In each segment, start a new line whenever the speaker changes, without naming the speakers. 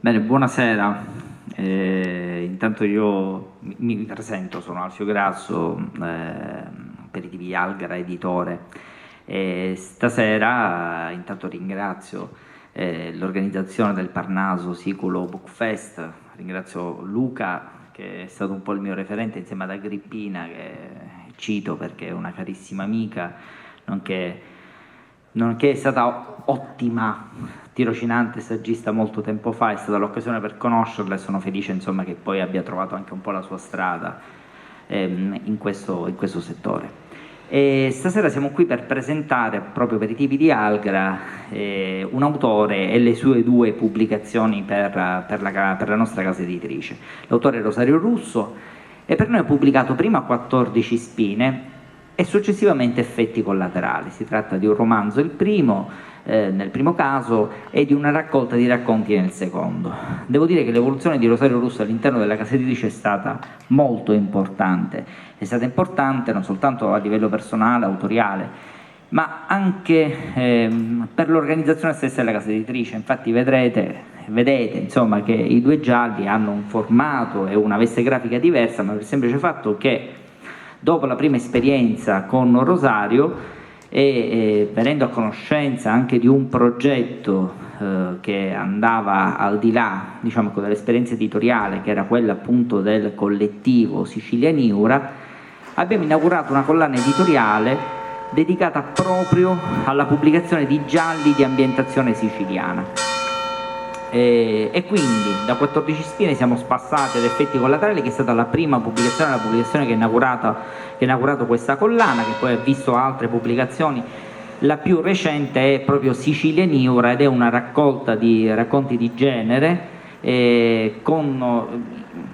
Bene, buonasera. Intanto io mi presento, sono Alfio Grasso, Aperitivi Algara, editore. Stasera intanto ringrazio l'organizzazione del Parnaso Siculo Book Fest, ringrazio Luca che è stato un po' il mio referente insieme ad Agrippina, che cito perché è una carissima amica, nonché è stata ottima tirocinante, saggista molto tempo fa, è stata l'occasione per conoscerla e sono felice insomma, che poi abbia trovato anche un po' la sua strada in questo settore. E stasera siamo qui per presentare, proprio per i tipi di Algra, un autore e le sue due pubblicazioni per la nostra casa editrice. L'autore è Rosario Russo e per noi ha pubblicato prima 14 spine e successivamente Effetti collaterali. Si tratta di un romanzo, il primo, nel primo caso, e di una raccolta di racconti nel secondo. Devo dire che l'evoluzione di Rosario Russo all'interno della casa editrice è stata molto importante. È stata importante non soltanto a livello personale, autoriale, ma anche per l'organizzazione stessa della casa editrice. Infatti vedete insomma, che i due gialli hanno un formato e una veste grafica diversa, ma per il semplice fatto che dopo la prima esperienza con Rosario e venendo a conoscenza anche di un progetto che andava al di là, diciamo, dell'esperienza editoriale, che era quella appunto del collettivo Sicilianiura, abbiamo inaugurato una collana editoriale dedicata proprio alla pubblicazione di gialli di ambientazione siciliana. E quindi da 14 spine siamo passati ad Effetti collaterali, che è stata la prima pubblicazione, la pubblicazione che ha inaugurato questa collana, che poi ha visto altre pubblicazioni. La più recente è proprio Sicilianiura ed è una raccolta di racconti di genere con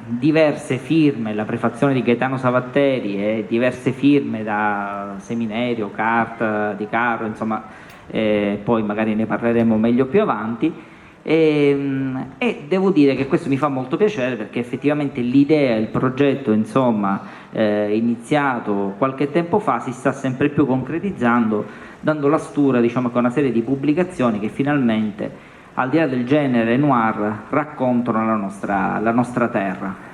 diverse firme, la prefazione di Gaetano Savatteri e diverse firme da Seminerio, Cart, Di Carlo, insomma, poi magari ne parleremo meglio più avanti. E devo dire che questo mi fa molto piacere, perché effettivamente l'idea, il progetto insomma iniziato qualche tempo fa si sta sempre più concretizzando, dando la stura, diciamo, con una serie di pubblicazioni che finalmente, al di là del genere noir, raccontano la nostra terra.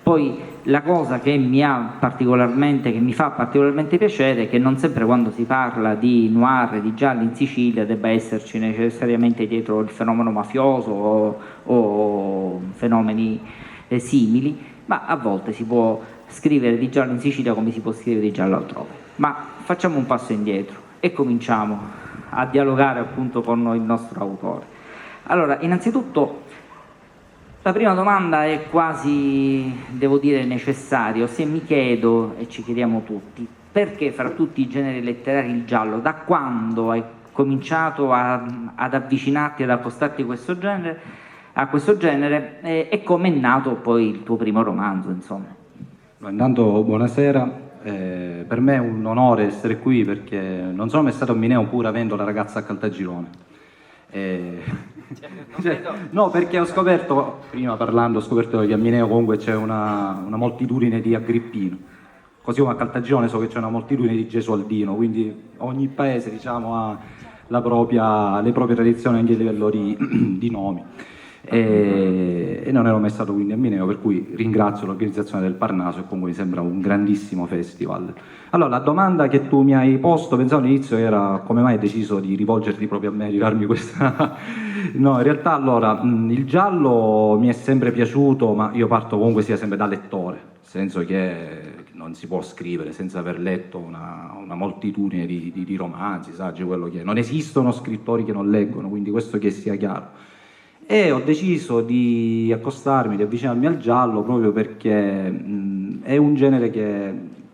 Poi la cosa che mi fa particolarmente piacere è che non sempre, quando si parla di noir e di gialli in Sicilia, debba esserci necessariamente dietro il fenomeno mafioso o fenomeni simili, ma a volte si può scrivere di giallo in Sicilia come si può scrivere di giallo altrove. Ma facciamo un passo indietro e cominciamo a dialogare appunto con il nostro autore. Allora, innanzitutto, la prima domanda è quasi, devo dire, necessaria, ossia mi chiedo, e ci chiediamo tutti, perché fra tutti i generi letterari il giallo? Da quando hai cominciato ad avvicinarti, ad accostarti a questo genere e come è nato poi il tuo primo romanzo, insomma?
Intanto buonasera, per me è un onore essere qui, perché non sono mai stato a Mineo pur avendo la ragazza a Caltagirone. No, perché ho scoperto, prima parlando, ho scoperto che a Mineo comunque c'è una moltitudine di Agrippino, così come a Caltagirone so che c'è una moltitudine di Gesualdino, quindi ogni paese, diciamo, ha le proprie tradizioni anche a livello di nomi. E non ero mai stato quindi a Mineo, per cui ringrazio l'organizzazione del Parnaso e comunque mi sembra un grandissimo festival. Allora, la domanda che tu mi hai posto, pensavo all'inizio, era come mai hai deciso di rivolgerti proprio a me, di darmi questa... No, in realtà allora, il giallo mi è sempre piaciuto, ma io parto comunque sia sempre da lettore, nel senso che non si può scrivere senza aver letto una moltitudine di romanzi, saggi, quello che è. Non esistono scrittori che non leggono, quindi questo che sia chiaro. E ho deciso di accostarmi, di avvicinarmi al giallo proprio perché è un genere che,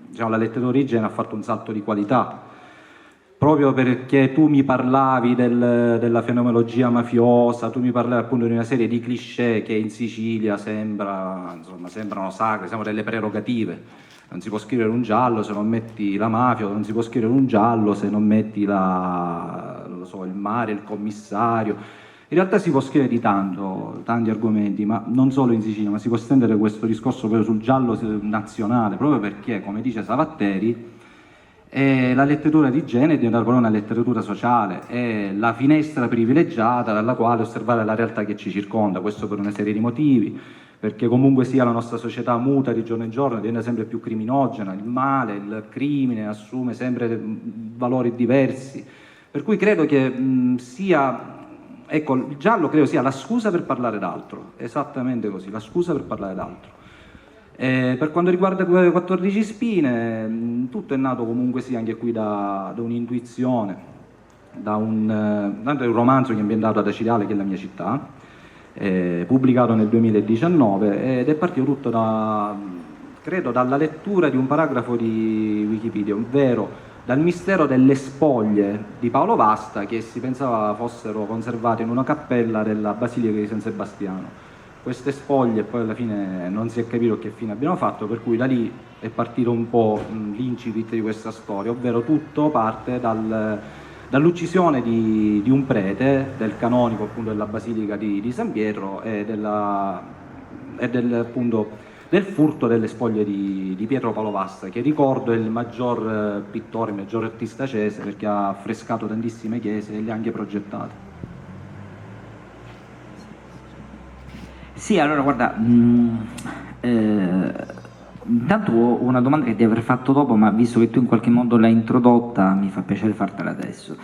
diciamo, la letteratura d'origine ha fatto un salto di qualità, proprio perché tu mi parlavi della fenomenologia mafiosa, tu mi parlavi appunto di una serie di cliché che in Sicilia sembrano sacre, siamo delle prerogative. Non si può scrivere un giallo se non metti la mafia, non si può scrivere un giallo se non metti il mare, il commissario. In realtà si può scrivere di tanti argomenti, ma non solo in Sicilia, ma si può estendere questo discorso proprio sul giallo nazionale, proprio perché, come dice Savatteri, E la letteratura di genere è diventata poi una letteratura sociale, è la finestra privilegiata dalla quale osservare la realtà che ci circonda, questo per una serie di motivi, perché comunque sia la nostra società muta di giorno in giorno, diventa sempre più criminogena, il male, il crimine assume sempre valori diversi, per cui credo che sia, ecco, il giallo credo sia la scusa per parlare d'altro, esattamente così, la scusa per parlare d'altro. Per quanto riguarda 14 spine, tutto è nato comunque sì anche qui da un'intuizione, da un romanzo che è ambientato ad Acireale, che è la mia città, pubblicato nel 2019, ed è partito tutto credo dalla lettura di un paragrafo di Wikipedia, ovvero dal mistero delle spoglie di Paolo Vasta, che si pensava fossero conservate in una cappella della Basilica di San Sebastiano. Queste spoglie poi alla fine non si è capito che fine abbiano fatto, per cui da lì è partito un po' l'incipit di questa storia, ovvero tutto parte dall'uccisione di un prete, del canonico appunto della Basilica di San Pietro, appunto del furto delle spoglie di Pietro Paolo Vasta, che ricordo è il maggior pittore, il maggior artista cese, perché ha affrescato tantissime chiese e le ha anche progettate.
Sì, allora guarda, intanto ho una domanda che ti avrei fatto dopo, ma visto che tu in qualche modo l'hai introdotta, mi fa piacere fartela adesso.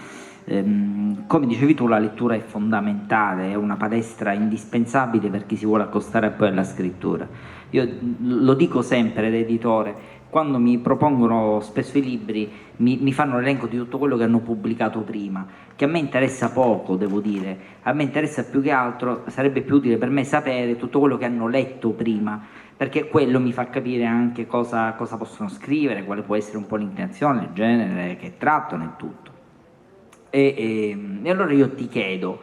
Come dicevi tu, la lettura è fondamentale, è una palestra indispensabile per chi si vuole accostare poi alla scrittura. Io lo dico sempre all'editore, quando mi propongono spesso i libri mi fanno l'elenco di tutto quello che hanno pubblicato prima, che a me interessa poco, devo dire, a me interessa più che altro, sarebbe più utile per me sapere tutto quello che hanno letto prima, perché quello mi fa capire anche cosa possono scrivere, quale può essere un po' l'inclinazione, il genere che trattano e tutto. E allora io ti chiedo,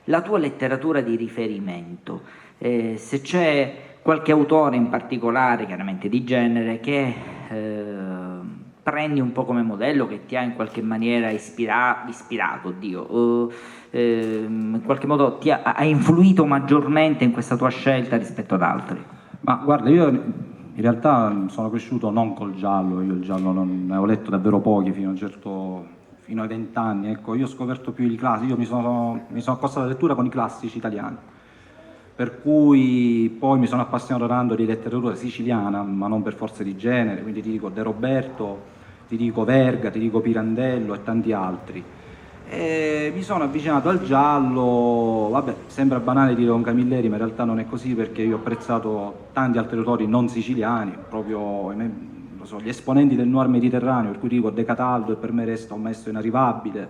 la tua letteratura di riferimento, se c'è qualche autore in particolare, chiaramente di genere, che prendi un po' come modello, che ti ha in qualche maniera ispirato, oddio, in qualche modo ha influito maggiormente in questa tua scelta rispetto ad altri?
Ma guarda, io in realtà sono cresciuto non col giallo, io il giallo non ne ho letto davvero pochi fino ai 20 anni, ecco, io ho scoperto più i classici, io mi sono accostato alla lettura con i classici italiani, per cui poi mi sono appassionato tanto di letteratura siciliana, ma non per forza di genere, quindi ti dico De Roberto, ti dico Verga, ti dico Pirandello e tanti altri. E mi sono avvicinato al giallo, vabbè, sembra banale dire con Camilleri, ma in realtà non è così, perché io ho apprezzato tanti altri autori non siciliani, proprio non so, gli esponenti del noir mediterraneo, per cui dico De Cataldo, e per me resta un maestro inarrivabile,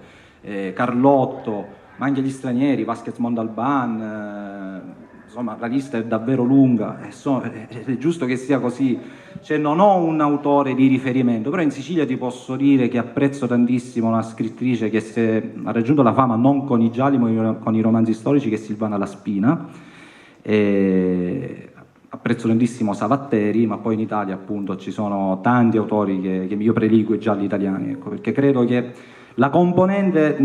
Carlotto, ma anche gli stranieri, Vasquez Montalbán, insomma la lista è davvero lunga, è giusto che sia così. Cioè, non ho un autore di riferimento, però in Sicilia ti posso dire che apprezzo tantissimo una scrittrice che ha raggiunto la fama non con i gialli ma con i romanzi storici, che è Silvana La Spina. Apprezzo tantissimo Savatteri, ma poi in Italia appunto ci sono tanti autori che io prediligo, i gialli italiani, ecco, perché credo che la componente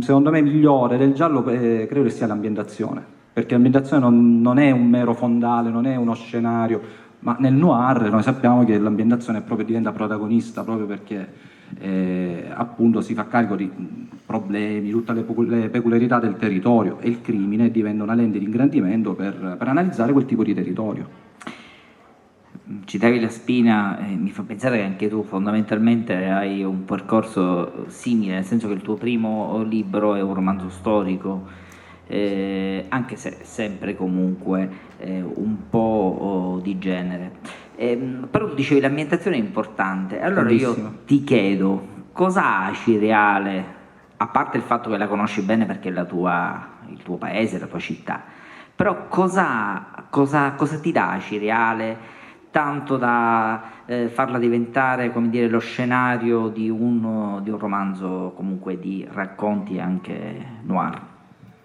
secondo me migliore del giallo credo che sia l'ambientazione, perché l'ambientazione non è un mero fondale, non è uno scenario, ma nel noir noi sappiamo che l'ambientazione diventa protagonista, proprio perché appunto si fa carico di problemi, tutte le peculiarità del territorio, e il crimine diventa una lente di ingrandimento per analizzare quel tipo di territorio.
Citavi La Spina, mi fa pensare che anche tu fondamentalmente hai un percorso simile, nel senso che il tuo primo libro è un romanzo storico, anche se sempre comunque un po' di genere. Però tu dicevi l'ambientazione è importante, allora io ti chiedo, cosa ha Cireale, a parte il fatto che la conosci bene perché è il tuo paese, la tua città, però cosa ti dà Cireale tanto da farla diventare, come dire, lo scenario di un romanzo, comunque di racconti anche noir?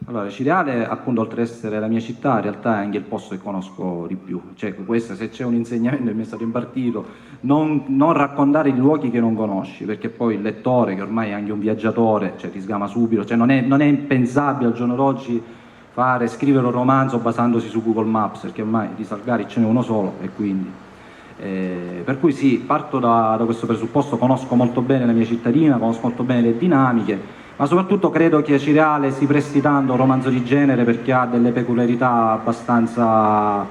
Allora, Cireale, appunto, oltre ad essere la mia città, in realtà è anche il posto che conosco di più. Cioè, questo, se c'è un insegnamento che mi è stato impartito, non raccontare i luoghi che non conosci, perché poi il lettore, che ormai è anche un viaggiatore, cioè, ti sgama subito. Cioè, non è impensabile al giorno d'oggi scrivere un romanzo basandosi su Google Maps, perché ormai di Salgari ce n'è uno solo, e quindi Per cui sì, parto da questo presupposto, conosco molto bene la mia cittadina, conosco molto bene le dinamiche, ma soprattutto credo che Cireale si presti tanto a un romanzo di genere perché ha delle peculiarità abbastanza,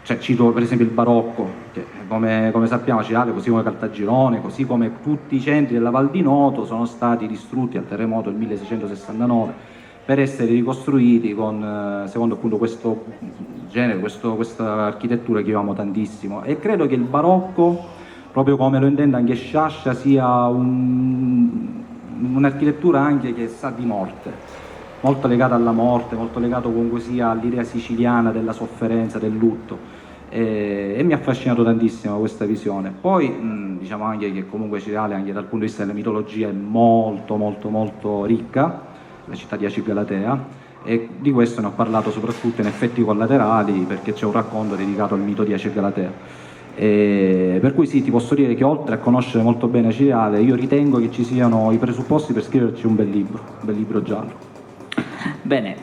cioè cito per esempio il barocco, che come sappiamo Cireale, così come Caltagirone, così come tutti i centri della Val di Noto sono stati distrutti al terremoto del 1669 per essere ricostruiti secondo appunto questo genere, questa architettura che io amo tantissimo, e credo che il barocco, proprio come lo intende anche Sciascia, sia un'architettura anche che sa di morte, molto legata alla morte, molto legato comunque sia all'idea siciliana della sofferenza, del lutto, e mi ha affascinato tantissimo questa visione. Poi diciamo anche che comunque Cireale anche dal punto di vista della mitologia è molto molto molto ricca, la città di Aci Galatea, e di questo ne ho parlato soprattutto in Effetti collaterali, perché c'è un racconto dedicato al mito di Aci Galatea. Per cui sì, ti posso dire che oltre a conoscere molto bene Cireale, io ritengo che ci siano i presupposti per scriverci un bel libro giallo.
Bene,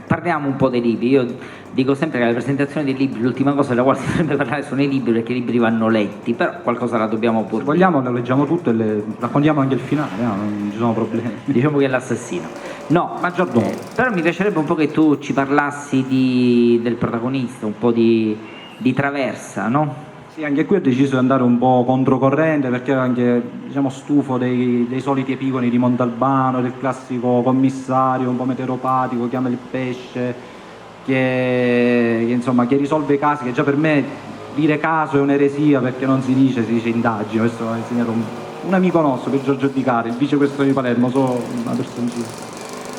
parliamo un po' dei libri. Io dico sempre che alla presentazione dei libri l'ultima cosa della quale si dovrebbe parlare sono i libri, perché i libri vanno letti, però qualcosa la dobbiamo pur
Se vogliamo lo leggiamo tutto e raccontiamo anche il finale, non ci sono problemi.
Diciamo che è l'assassino. No,
maggiordomo.
Però mi piacerebbe un po' che tu ci parlassi del protagonista, un po' di Traversa, no?
Sì, anche qui ho deciso di andare un po' controcorrente, perché ero anche, diciamo, stufo dei soliti epigoni di Montalbano, del classico commissario un po' meteoropatico, chiama il pesce, che insomma, che risolve i casi, che già per me dire caso è un'eresia, perché non si dice indagine. Questo mi ha insegnato un amico nostro, che è Giorgio Di Cari, il vicequestore di Palermo, so una personcina.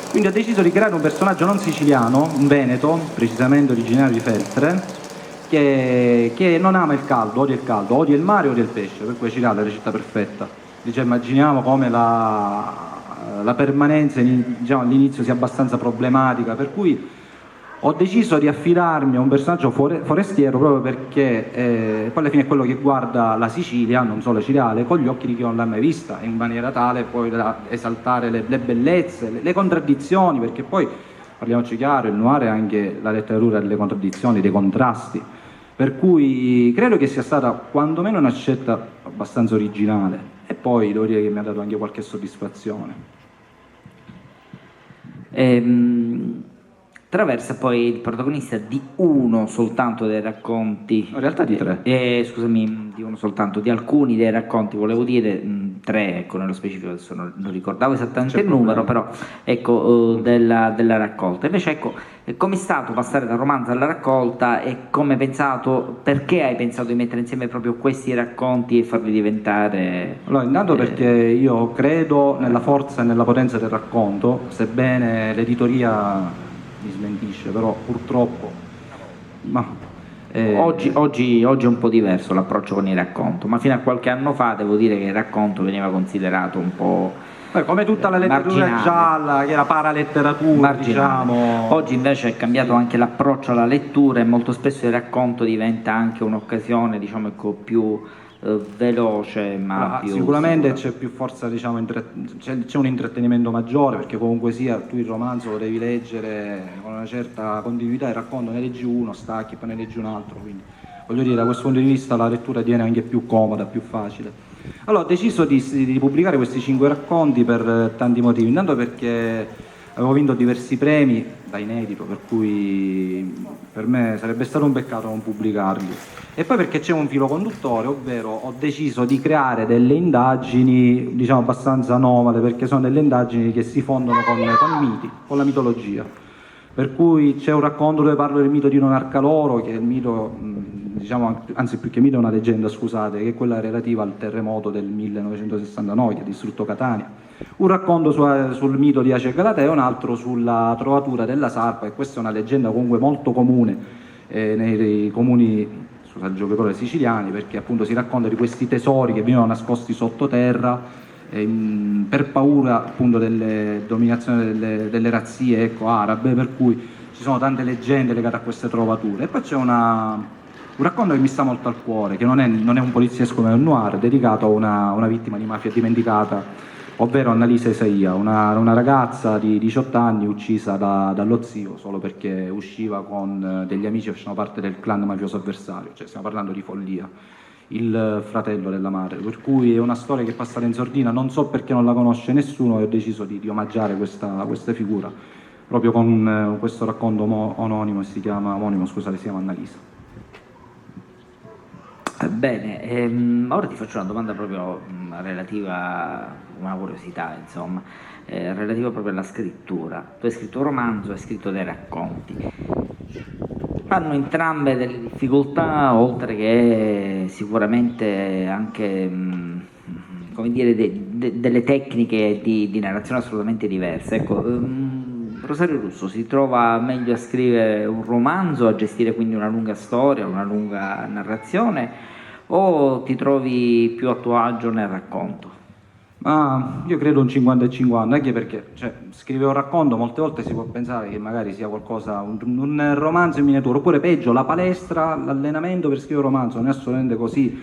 Quindi ho deciso di creare un personaggio non siciliano, un veneto, precisamente originario di Feltre, che non ama il caldo, odia il mare, odia il pesce, per cui Cireale è la città perfetta. Dice, immaginiamo come la permanenza, diciamo, all'inizio sia abbastanza problematica, per cui ho deciso di affidarmi a un personaggio forestiero, proprio perché poi alla fine è quello che guarda la Sicilia, non solo Cireale, con gli occhi di chi non l'ha mai vista, in maniera tale poi da esaltare le bellezze, le contraddizioni, perché poi, parliamoci chiaro, il noir è anche la letteratura delle contraddizioni, dei contrasti, per cui credo che sia stata quantomeno una scelta abbastanza originale, e poi devo dire che mi ha dato anche qualche soddisfazione.
Traversa poi il protagonista di uno soltanto dei racconti,
In realtà di tre.
Scusami, di uno soltanto, di alcuni dei racconti, volevo dire tre, ecco, nello specifico adesso non ricordavo esattamente il numero, però ecco, della raccolta. Invece ecco, come è stato passare dal romanzo alla raccolta, e come hai pensato, perché hai pensato di mettere insieme proprio questi racconti e farli diventare...
Allora, intanto perché io credo nella forza e nella potenza del racconto, sebbene l'editoria mi smentisce, però purtroppo
oggi è un po' diverso l'approccio con il racconto, ma fino a qualche anno fa devo dire che il racconto veniva considerato un po'
come tutta la letteratura
marginale,
gialla, che era paraletteratura, diciamo.
Oggi invece è cambiato anche l'approccio alla lettura, e molto spesso il racconto diventa anche un'occasione, diciamo, ecco, più veloce, ma più
sicuramente
sicura.
c'è più forza, diciamo, c'è un intrattenimento maggiore, perché comunque sia tu il romanzo lo devi leggere con una certa continuità, il racconto ne leggi uno, stacchi, poi ne leggi un altro, quindi voglio dire, da questo punto di vista la lettura diviene anche più comoda, più facile. Allora ho deciso di pubblicare questi 5 racconti per tanti motivi. Intanto perché avevo vinto diversi premi da inedito, per cui per me sarebbe stato un peccato non pubblicarli. E poi perché c'è un filo conduttore, ovvero ho deciso di creare delle indagini, diciamo, abbastanza anomale, perché sono delle indagini che si fondano con i miti, con la mitologia. Per cui c'è un racconto dove parlo del mito di Non Arcaloro, che è il mito, diciamo, anzi più che mito è una leggenda, scusate, che è quella relativa al terremoto del 1969 che ha distrutto Catania. Un racconto sul mito di Ace Galatea e un altro sulla trovatura della Sarpa, e questa è una leggenda comunque molto comune nei comuni, scusa il giocatore, siciliani, perché appunto si racconta di questi tesori che venivano nascosti sottoterra per paura appunto delle dominazioni delle razzie, ecco, arabe, per cui ci sono tante leggende legate a queste trovature. E poi c'è un racconto che mi sta molto al cuore, che non è un poliziesco ma è un noir, dedicato a una vittima di mafia dimenticata ovvero Annalisa Isaia, una ragazza di 18 anni uccisa dallo zio solo perché usciva con degli amici che facevano parte del clan mafioso avversario, cioè stiamo parlando di follia, il fratello della madre, per cui è una storia che è passata in sordina, non so perché non la conosce nessuno e ho deciso di omaggiare questa figura proprio con questo racconto omonimo, si chiama Annalisa.
Bene, ora ti faccio una domanda proprio relativa a una curiosità, insomma, relativa proprio alla scrittura. Tu hai scritto un romanzo, hai scritto dei racconti. Hanno entrambe delle difficoltà, oltre che sicuramente anche, come dire, delle tecniche di narrazione assolutamente diverse. Ecco, Rosario Russo si trova meglio a scrivere un romanzo, a gestire quindi una lunga storia, una lunga narrazione, o ti trovi più a tuo agio nel racconto?
Ma io credo un 50 e 50, anche perché scrivere un racconto molte volte si può pensare che magari sia qualcosa, un romanzo in miniatura, oppure peggio, la palestra, l'allenamento per scrivere un romanzo, non è assolutamente così,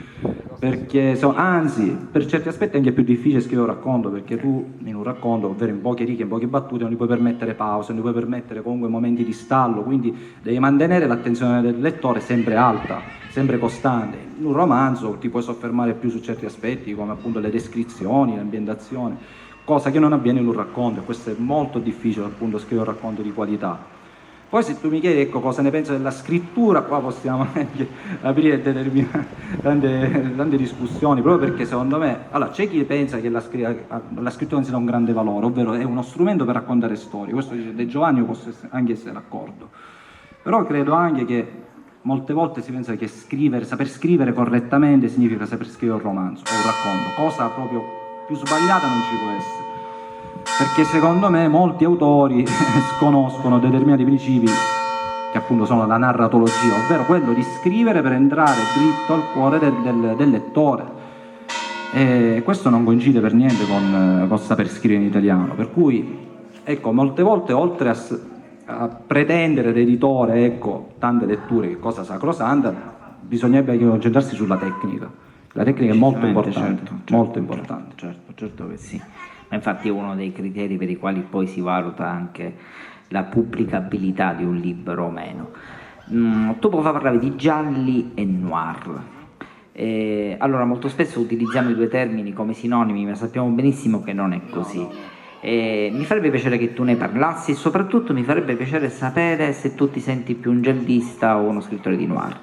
perché anzi, per certi aspetti è anche più difficile scrivere un racconto, perché tu in un racconto, ovvero in poche righe, in poche battute, non gli puoi permettere pause, non gli puoi permettere comunque momenti di stallo, quindi devi mantenere l'attenzione del lettore sempre alta, sempre costante. In un romanzo ti puoi soffermare più su certi aspetti, come appunto le descrizioni, l'ambientazione, cosa che non avviene in un racconto, e questo è molto difficile, appunto, scrivere un racconto di qualità. Poi se tu mi chiedi, ecco, cosa ne penso della scrittura, qua possiamo anche aprire tante discussioni, proprio perché secondo me, allora, c'è chi pensa che la scrittura non sia un grande valore, ovvero è uno strumento per raccontare storie, questo dice De Giovanni, io posso anche essere d'accordo, però credo anche che molte volte si pensa che saper scrivere correttamente significa saper scrivere un romanzo o un racconto, cosa proprio più sbagliata non ci può essere, perché secondo me molti autori sconoscono determinati principi che appunto sono la narratologia, ovvero quello di scrivere per entrare dritto al cuore del lettore, e questo non coincide per niente con saper scrivere in italiano, per cui ecco, molte volte oltre a pretendere l'editore, ecco, tante letture, che cosa sacrosanta, bisognerebbe concentrarsi sulla tecnica. La tecnica è molto importante,
certo,
molto importante.
Certo che sì, ma infatti è uno dei criteri per i quali poi si valuta anche la pubblicabilità di un libro o meno. Tu poco fa parlavi di gialli e noir. Allora, molto spesso utilizziamo i due termini come sinonimi, ma sappiamo benissimo che non è così. Mi farebbe piacere che tu ne parlassi e soprattutto mi farebbe piacere sapere se tu ti senti più un giallista o uno scrittore di noir.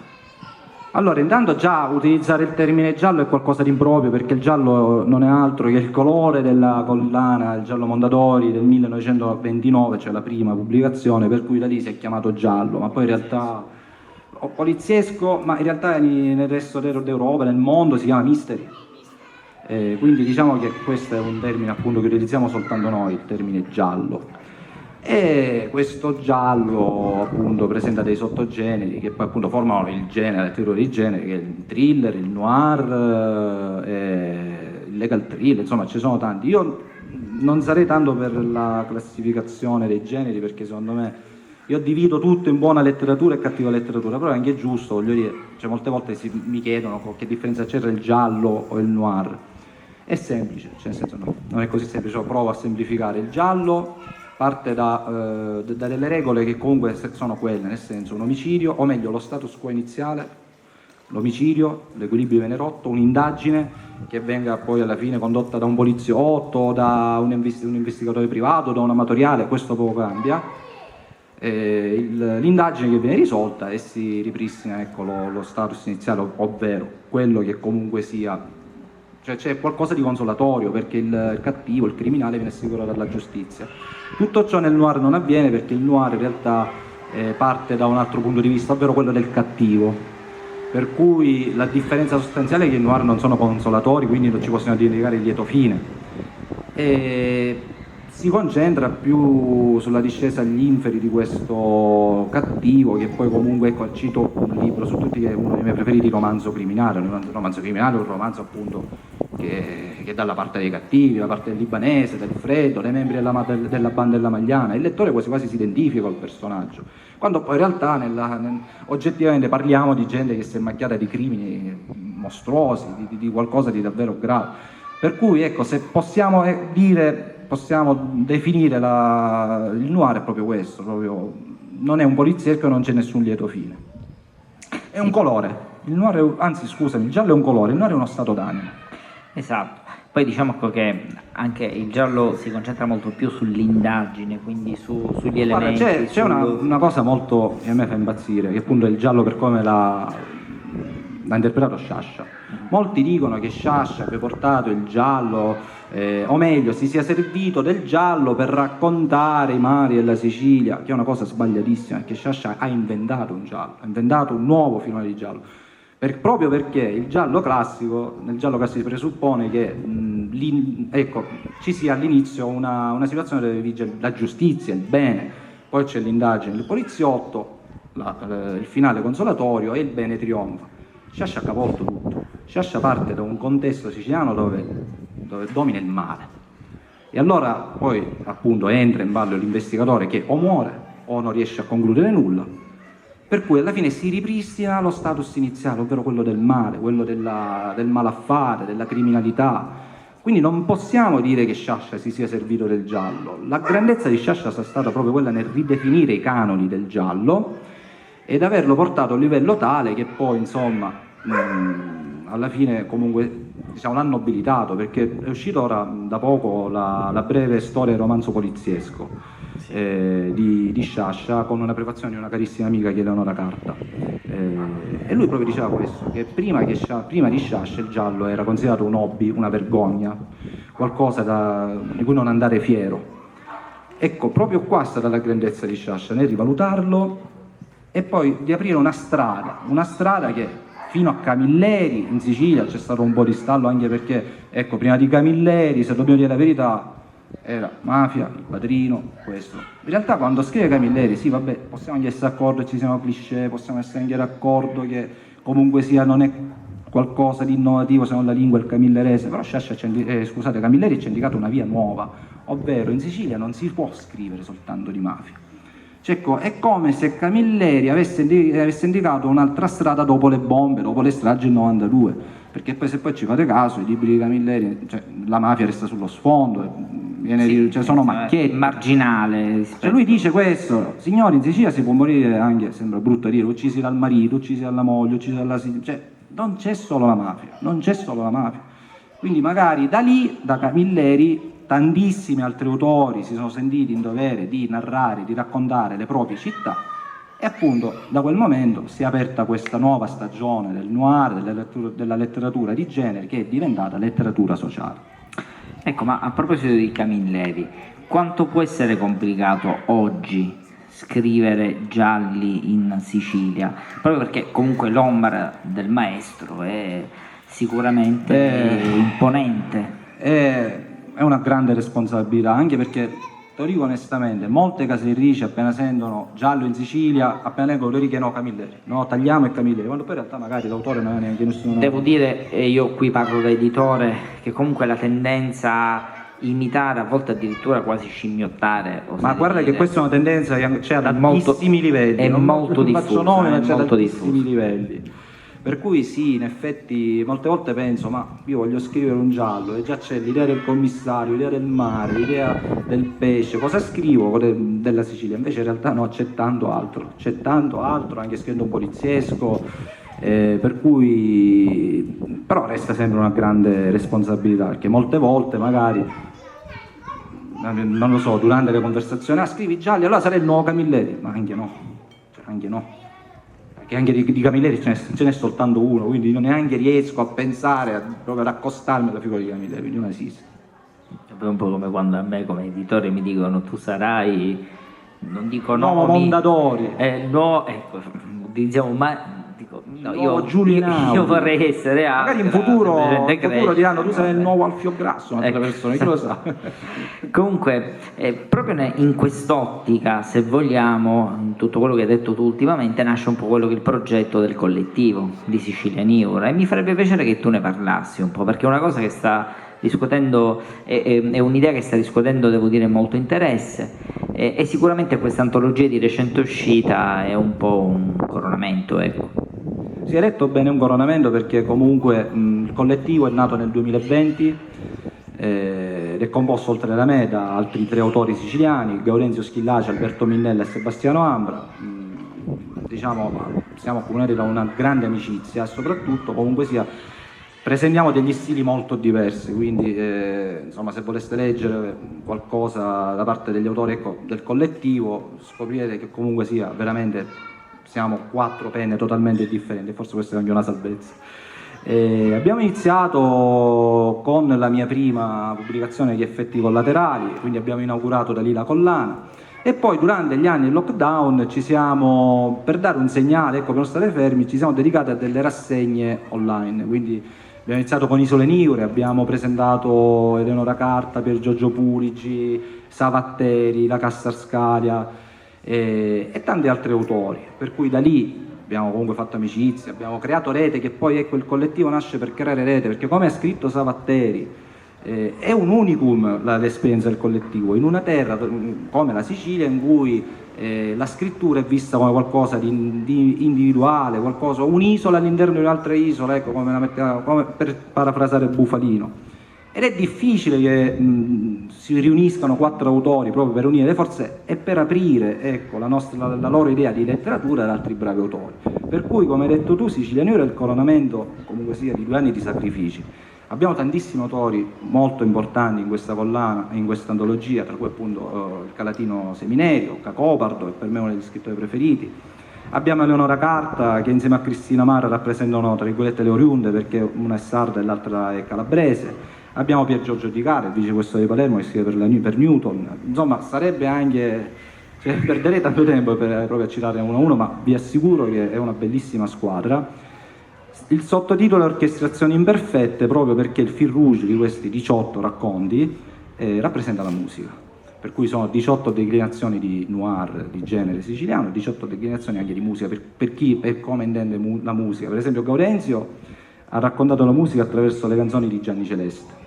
Allora, intanto già utilizzare il termine giallo è qualcosa di improprio, perché il giallo non è altro che il colore della collana, il giallo Mondadori del 1929, cioè la prima pubblicazione, per cui da lì si è chiamato giallo, ma poi in realtà poliziesco, ma in realtà nel resto d'Europa, nel mondo si chiama mystery. Quindi diciamo che questo è un termine appunto che utilizziamo soltanto noi, il termine giallo. E questo giallo appunto presenta dei sottogeneri che poi appunto formano il genere, la letteratura di genere, che è il thriller, il noir, il legal thriller, insomma ci sono tanti. Io non sarei tanto per la classificazione dei generi, perché secondo me io divido tutto in buona letteratura e cattiva letteratura, però è anche giusto, voglio dire, cioè molte volte mi chiedono che differenza c'è tra il giallo o il noir. È semplice, cioè nel senso non è così semplice, provo a semplificare. Il giallo parte da delle regole che comunque sono quelle, nel senso un omicidio, o meglio lo status quo iniziale, l'omicidio, l'equilibrio viene rotto, un'indagine che venga poi alla fine condotta da un poliziotto, da un investigatore privato, da un amatoriale, questo poco cambia, l'indagine che viene risolta e si ripristina, ecco, lo status iniziale, ovvero quello che comunque sia. Cioè c'è qualcosa di consolatorio, perché il cattivo, il criminale viene assicurato dalla giustizia. Tutto ciò nel noir non avviene, perché il noir in realtà parte da un altro punto di vista, ovvero quello del cattivo, per cui la differenza sostanziale è che i noir non sono consolatori, quindi non ci possiamo dedicare il lieto fine, e si concentra più sulla discesa agli inferi di questo cattivo, che poi comunque, ecco, cito un libro su tutti che è uno dei miei preferiti, Romanzo Criminale. Un romanzo criminale è un romanzo appunto che è dalla parte dei cattivi, la parte del libanese, del freddo, dei membri della banda della Magliana. Il lettore quasi quasi si identifica col personaggio, quando poi in realtà oggettivamente parliamo di gente che si è macchiata di crimini mostruosi, di qualcosa di davvero grave. Per cui ecco, se possiamo possiamo definire il noir è proprio questo, non è un poliziesco e non c'è nessun lieto fine. È un colore, il noir anzi scusami, il giallo è un colore, il noir è uno stato d'animo.
Esatto. Poi diciamo che anche il giallo si concentra molto più sull'indagine, quindi sugli elementi.
Guarda, c'è una cosa molto che a me fa impazzire, che appunto è il giallo per come l'ha interpretato Sciascia. Molti dicono che Sciascia abbia portato il giallo, o meglio, si sia servito del giallo per raccontare i mari della Sicilia, che è una cosa sbagliatissima, perché Sciascia ha inventato un giallo, ha inventato un nuovo filone di giallo. Proprio perché il giallo classico, nel giallo classico si presuppone che ecco, ci sia all'inizio una situazione dove vige la giustizia, il bene, poi c'è l'indagine, il poliziotto, il finale consolatorio e il bene trionfa. Sciascia ha capovolto tutto. Sciascia parte da un contesto siciliano dove domina il male. E allora poi appunto entra in ballo l'investigatore che o muore o non riesce a concludere nulla. Per cui alla fine si ripristina lo status iniziale, ovvero quello del male, quello del malaffare, della criminalità. Quindi non possiamo dire che Sciascia si sia servito del giallo. La grandezza di Sciascia è stata proprio quella nel ridefinire i canoni del giallo ed averlo portato a un livello tale che poi, insomma, alla fine comunque diciamo, l'hanno nobilitato, perché è uscito ora da poco la breve storia del romanzo poliziesco. Di Sciascia, con una prefazione di una carissima amica che è Eleonora Carta, e lui proprio diceva questo, che prima di Sciascia il giallo era considerato un hobby, una vergogna, qualcosa di cui non andare fiero. Ecco, proprio qua è stata la grandezza di Sciascia, nel rivalutarlo e poi di aprire una strada che fino a Camilleri in Sicilia c'è stato un po' di stallo, anche perché ecco, prima di Camilleri, se dobbiamo dire la verità, era mafia, il padrino, questo. In realtà quando scrive Camilleri, sì vabbè, possiamo anche essere d'accordo, ci siamo cliché, possiamo essere anche d'accordo che comunque sia non è qualcosa di innovativo se non la lingua il camillerese, però Camilleri ci ha indicato una via nuova, ovvero in Sicilia non si può scrivere soltanto di mafia. Cioè, ecco, è come se Camilleri avesse indicato un'altra strada dopo le bombe, dopo le stragi del 92, perché poi se poi ci fate caso, i libri di Camilleri, cioè, la mafia resta sullo sfondo, sono macchiette,
marginale.
Cioè lui dice questo, signori, in Sicilia si può morire anche, sembra brutto dire, uccisi dal marito, uccisi dalla moglie, uccisi dall'asilo, cioè non c'è solo la mafia, quindi magari da lì, da Camilleri, tantissimi altri autori si sono sentiti in dovere di narrare, di raccontare le proprie città, e appunto da quel momento si è aperta questa nuova stagione del noir, della letteratura di genere, che è diventata letteratura sociale.
Ecco, ma a proposito di Camilleri, quanto può essere complicato oggi scrivere gialli in Sicilia? Proprio perché comunque l'ombra del maestro è sicuramente imponente.
È una grande responsabilità, anche perché, te lo dico onestamente, molte case editrici appena sentono giallo in Sicilia, appena leggono le righe no Camilleri, no tagliamo e Camilleri, quando poi in realtà magari l'autore non è neanche nessuno.
Devo dire, e io qui parlo da editore, che comunque la tendenza a imitare, a volte addirittura quasi scimmiottare.
Ma guarda dire, che questa è una tendenza che c'è ad altissimi livelli,
è molto diffusa,
livelli. Per cui sì, in effetti molte volte penso, ma io voglio scrivere un giallo e già c'è l'idea del commissario, l'idea del mare, l'idea del pesce, cosa scrivo della Sicilia? Invece in realtà no, c'è tanto altro, anche scrivendo un poliziesco, per cui però resta sempre una grande responsabilità, perché molte volte magari, non lo so, durante le conversazioni, scrivi gialli, allora sarei il nuovo Camilleri, ma anche no. Che anche di Camilleri ce n'è soltanto uno, quindi non neanche riesco a pensare, proprio ad accostarmi alla figura di Camilleri, quindi non esiste.
È un po' come quando a me come editore mi dicono tu sarai, non dico
nuovo Mondadori,
no, ecco, diciamo, ma dico, no,
io
vorrei essere
magari in futuro diranno tu sarai il nuovo Alfio Grasso, un'altra persona, chi lo sa.
Comunque proprio in quest'ottica, se vogliamo, tutto quello che hai detto tu ultimamente nasce un po' quello che è il progetto del collettivo di Sicilianivora, e mi farebbe piacere che tu ne parlassi un po', perché è una cosa che sta discutendo, è un'idea che sta discutendo, devo dire, molto interesse, e sicuramente questa antologia di recente uscita è un po' un coronamento, ecco.
Si è eletto bene un coronamento perché comunque il collettivo è nato nel 2020 ed è composto oltre da me da altri 3 autori siciliani, Gaudenzio Schillaci, Alberto Minnella e Sebastiano Ambra. Diciamo, siamo accomunati da una grande amicizia e soprattutto comunque sia presentiamo degli stili molto diversi, quindi insomma, se voleste leggere qualcosa da parte degli autori, ecco, del collettivo, scoprirete che comunque sia veramente siamo 4 penne totalmente differenti, forse questa è anche una salvezza. Abbiamo iniziato con la mia prima pubblicazione di Effetti Collaterali, quindi abbiamo inaugurato da lì la collana e poi durante gli anni del lockdown ci siamo, per dare un segnale, ecco, per non stare fermi, ci siamo dedicati a delle rassegne online, quindi abbiamo iniziato con Isole Niure, abbiamo presentato Eleonora Carta, Pier Giorgio Puligi, Savatteri, la Cassarscalia e tanti altri autori, per cui da lì abbiamo comunque fatto amicizia, abbiamo creato rete, che poi ecco il collettivo nasce per creare rete, perché come ha scritto Savatteri è un unicum l'esperienza del collettivo, in una terra come la Sicilia in cui la scrittura è vista come qualcosa di individuale, qualcosa, un'isola all'interno di un'altra isola, ecco, come per parafrasare Bufalino. Ed è difficile che si riuniscano 4 autori proprio per unire le forze e per aprire, ecco, la loro idea di letteratura ad altri bravi autori. Per cui, come hai detto tu, Sicilia Niure è il coronamento comunque sia di 2 anni di sacrifici. Abbiamo tantissimi autori molto importanti in questa collana, in questa antologia, tra cui appunto il Calatino Seminerio, Cacopardo, che per me è uno degli scrittori preferiti. Abbiamo Eleonora Carta, che insieme a Cristina Mara rappresentano, tra virgolette, le oriunde, perché una è sarda e l'altra è calabrese. Abbiamo Pier Giorgio Di Cara, il vicequestore di Palermo, che scrive per Newton. Insomma, sarebbe anche, cioè, perderei tanto tempo proprio a citare uno a uno, ma vi assicuro che è una bellissima squadra. Il sottotitolo è Orchestrazioni imperfette, proprio perché il fil rouge di questi 18 racconti rappresenta la musica, per cui sono 18 declinazioni di noir di genere siciliano, 18 declinazioni anche di musica per chi e come intende la musica. Per esempio Gaudenzio ha raccontato la musica attraverso le canzoni di Gianni Celeste,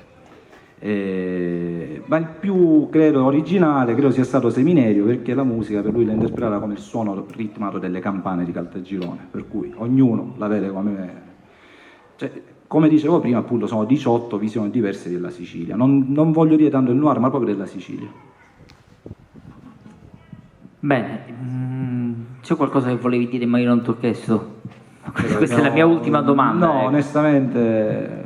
ma il più credo originale credo sia stato Seminerio, perché la musica per lui la interpretava come il suono ritmato delle campane di Caltagirone, per cui ognuno la vede come, cioè, come dicevo prima, appunto sono 18 visioni diverse della Sicilia, non voglio dire tanto il noir ma proprio della Sicilia.
Bene, c'è qualcosa che volevi dire ma io non ti ho chiesto? Questa è la mia ultima domanda.
No, onestamente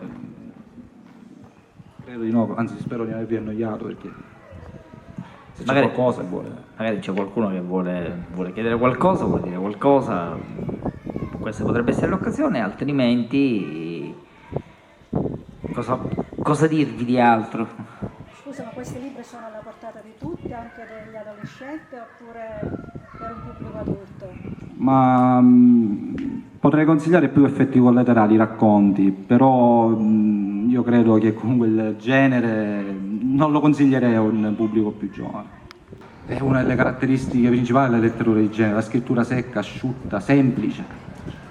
credo di no, anzi spero di non avervi annoiato, perché se c'è qualcosa vuole...
Magari c'è qualcuno che vuole chiedere qualcosa, vuole dire qualcosa, questa potrebbe essere l'occasione, altrimenti cosa dirvi di altro?
Scusa, ma questi libri sono alla portata di tutti, anche degli adolescenti, oppure per un pubblico adulto?
Ma potrei consigliare più Effetti Collaterali, racconti, però io credo che comunque il genere non lo consiglierei a un pubblico più giovane. È una delle caratteristiche principali della letteratura di genere, la scrittura secca, asciutta, semplice,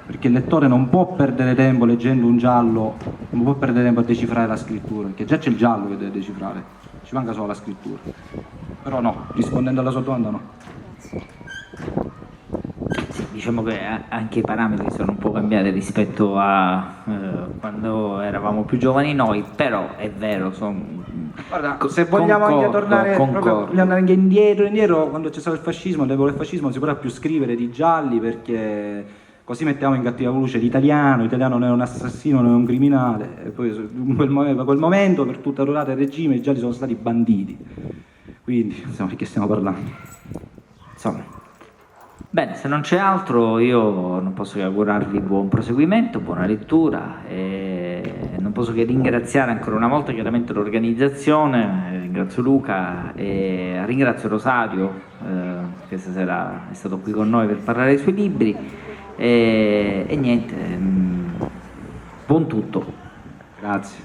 perché il lettore non può perdere tempo leggendo un giallo, non può perdere tempo a decifrare la scrittura, perché già c'è il giallo che deve decifrare, ci manca solo la scrittura. Però no, rispondendo alla sua domanda no.
Diciamo che anche i parametri sono un po' cambiati rispetto a quando eravamo più giovani noi, però è vero,
guarda, se vogliamo anche tornare, vogliamo andare anche indietro, quando c'è stato il fascismo, all'epoca del fascismo non si poteva più scrivere di gialli, perché così mettiamo in cattiva luce l'italiano non è un assassino, non è un criminale, e poi in quel momento per tutta la durata del regime i gialli sono stati banditi, quindi insomma, di che stiamo parlando?
Insomma. Bene, se non c'è altro io non posso che augurarvi buon proseguimento, buona lettura e non posso che ringraziare ancora una volta chiaramente l'organizzazione, ringrazio Luca e ringrazio Rosario che stasera è stato qui con noi per parlare dei suoi libri e niente, buon tutto.
Grazie.